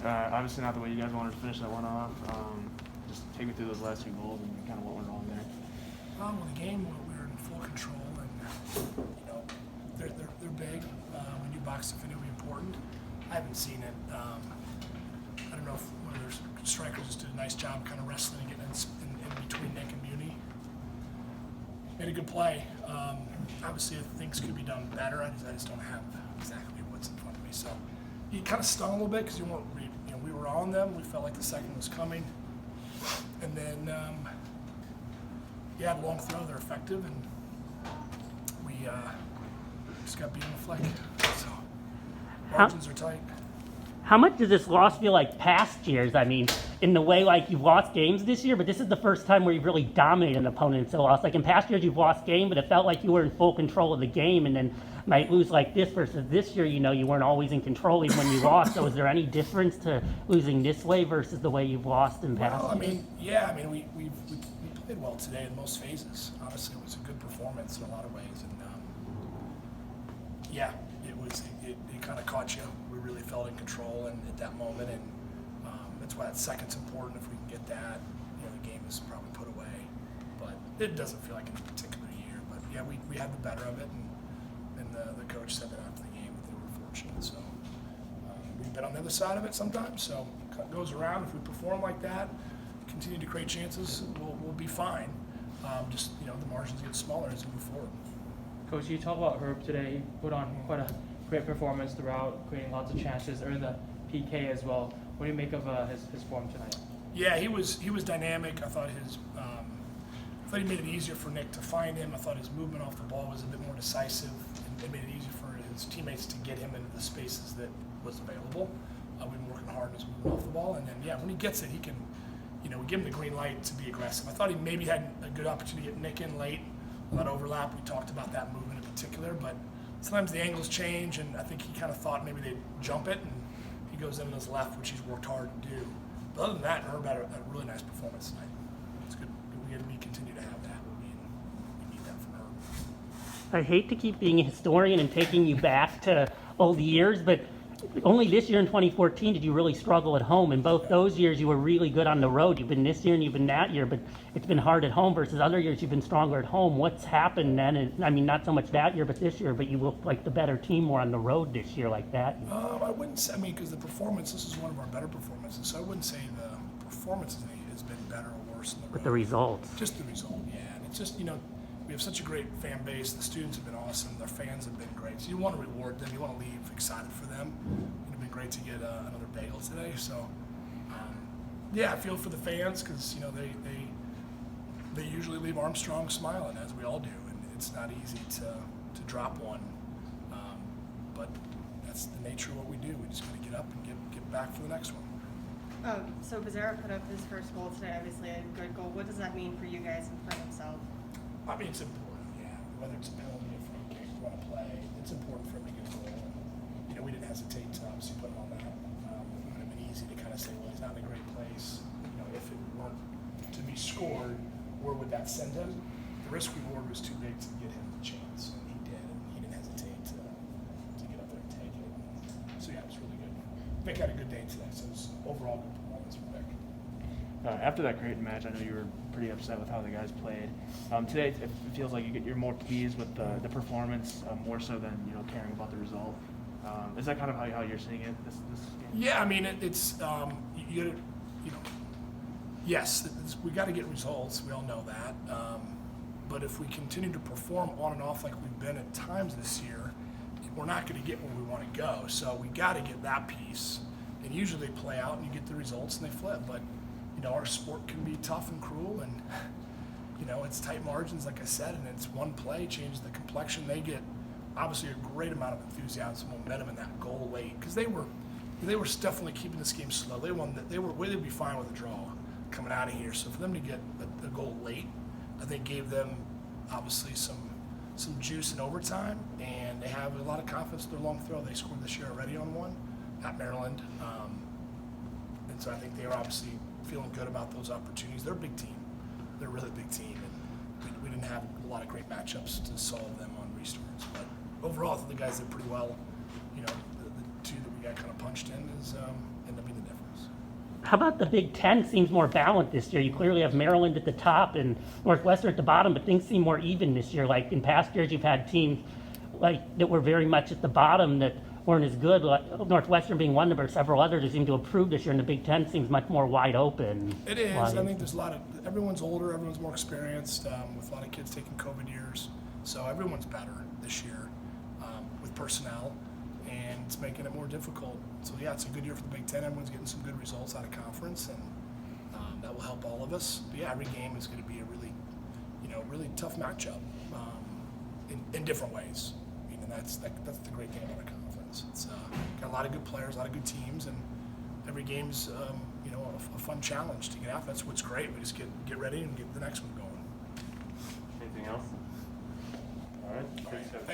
Obviously not the way you guys wanted to finish that one off. Just take me through those last two goals and kind of what went wrong there. Well, the game we were in full control, and they're big. We knew box defending would be important. I haven't seen it. I don't know if one of their strikers just did a nice job kind of wrestling and getting in between Nick and Muni. Made a good play. Obviously, things could be done better. I just don't have exactly what's in front of me. So he kind of stung a little bit because we were on them. We felt like the second was coming, and then the long throw. They're effective, and we just got beat on the flank. So margins are tight. How much does this loss feel like past years? I mean, in the way like you've lost games this year, but this is the first time where you've really dominated an opponent and so lost. Like in past years, you've lost game, but it felt like you were in full control of the game, and then might lose like this versus this year. You weren't always in control even when you lost. So is there any difference to losing this way versus the way you've lost in past? Well, we played well today in most phases. Honestly, it was a good performance in a lot of ways, and it kind of caught you. We really felt in control and at that moment, and that's why that second's important. If we can get that, the game is probably put away. But it doesn't feel like in a particular year. But yeah, we had the better of it, and the coach said that after the game that they were fortunate. So we've been on the other side of it sometimes. So it goes around. If we perform like that, continue to create chances, we'll be fine. The margins get smaller as we move forward. Coach, you talk about Herb today. He put on quite a great performance throughout, creating lots of chances, earned the PK as well. What do you make of his form tonight? Yeah, he was dynamic. I thought he made it easier for Nick to find him. I thought his movement off the ball was a bit more decisive, and it made it easier for his teammates to get him into the spaces that was available. We've been working hard on his movement off the ball, and then when he gets it, he can, we give him the green light to be aggressive. I thought he maybe had a good opportunity to get Nick in late. On that overlap, we talked about that movement in particular, but sometimes the angles change, and I think he kind of thought maybe they'd jump it, and he goes in on his left, which he's worked hard to do. But other than that, Herb had a really nice performance tonight. It's good. We continue to have that. We need that from Herb. I hate to keep being a historian and taking you back to old years, but only this year in 2014 did you really struggle at home. In both those years, you were really good on the road. You've been this year and you've been that year, but it's been hard at home versus other years you've been stronger at home. What's happened then? And, not so much that year, but this year, but you look like the better team more on the road this year like that. I wouldn't say, because the performance, this is one of our better performances, so I wouldn't say the performance has been better or worse than the road. But the results. Just the result, yeah. And it's just, we have such a great fan base. The students have been awesome. Their fans have been great. So you want to reward them. You want to leave excited for them. It'd been great to get another bagel today. So, I feel for the fans because they usually leave Armstrong smiling, as we all do, and it's not easy to drop one. But that's the nature of what we do. We just got to get up and get back for the next one. So Bizarro put up his first goal today, obviously a good goal. What does that mean for you guys and for himself? It's important, yeah. Whether it's a penalty or free kick, you want to play, it's important for him to get a goal. And, we didn't hesitate to obviously put him on that. It would have been easy to kind of say, well, he's not in a great place. If it weren't to be scored, where would that send him? The risk reward was too big to get him the chance, and he did, and he didn't hesitate to get up there and take it. So it was really good. Vic had a good day today, so it was overall good performance from Vic. After that great match, I know you were pretty upset with how the guys played. Today, it feels like you're more pleased with the performance, more so than caring about the result. Is that kind of how you're seeing it this game? Yeah, yes, we got to get results. We all know that. But if we continue to perform on and off like we've been at times this year, we're not going to get where we want to go. So we got to get that piece. And usually they play out and you get the results and they flip. But our sport can be tough and cruel, and it's tight margins, like I said, and it's one play changes the complexion. They get obviously a great amount of enthusiasm, momentum in that goal late because they were definitely keeping this game slow. They'd be fine with a draw coming out of here. So for them to get a goal late, I think gave them obviously some juice in overtime, and they have a lot of confidence in their long throw. They scored this year already on one at Maryland, and so I think they were obviously feeling good about those opportunities. They're a big team. They're a really big team, and we didn't have a lot of great matchups to solve them on restarts. But overall, I think the guys did pretty well. The two that we got kind of punched in ended up being the difference. how about the Big Ten seems more balanced this year? You clearly have Maryland at the top and Northwestern at the bottom, but things seem more even this year. Like in past years, you've had teams like that were very much at the bottom that weren't as good. Like Northwestern being one, but several others who seem to improve this year, and the Big Ten seems much more wide open. It is. I think there's a lot of, everyone's older, everyone's more experienced, with a lot of kids taking COVID years. So everyone's better this year with personnel, and it's making it more difficult. So yeah, it's a good year for the Big Ten. Everyone's getting some good results out of conference, and that will help all of us. But yeah, every game is going to be a really, really tough matchup in different ways. And that's the great thing about a conference. It's got a lot of good players, a lot of good teams, and every game's a fun challenge to get out. That's what's great. We just get ready and get the next one going. Anything else? All right. Thanks,